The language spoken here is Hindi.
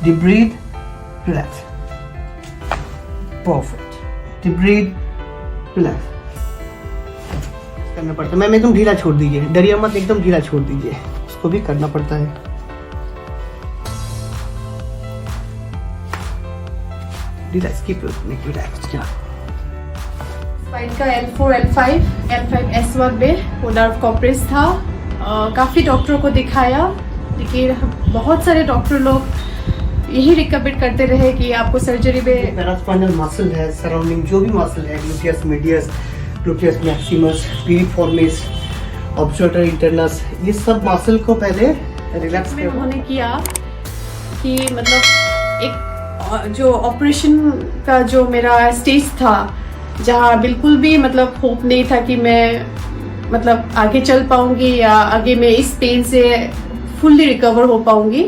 Deep breathe, relax. Perfect. Deep breathe, relax. करना पड़ता है। मैम एकदम ढीला छोड़ दीजिए, डरिए मत, एकदम ढीला छोड़ दीजिए, उसको भी करना पड़ता है। Relax, keep relaxed. Yeah. Spine का L4, L5, L5S1 में वो नर्व कॉम्प्रेस था। काफ़ी डॉक्टरों को दिखाया, लेकिन बहुत सारे डॉक्टर लोग यही रिकमेंड करते रहे कि आपको सर्जरी में पैरास्पाइनल मसल है, सराउंडिंग जो भी मसल है, gluteus medius, gluteus maximus, piriformis, obstructor internus, ये सब मसल को पहले रिलैक्स में उन्होंने किया कि मतलब एक जो ऑपरेशन का जो मेरा स्टेज था, जहाँ बिल्कुल भी मतलब होप नहीं था कि मैं मतलब आगे चल पाऊंगी या आगे मैं इस पेन से फुल्ली रिकवर हो पाऊंगी,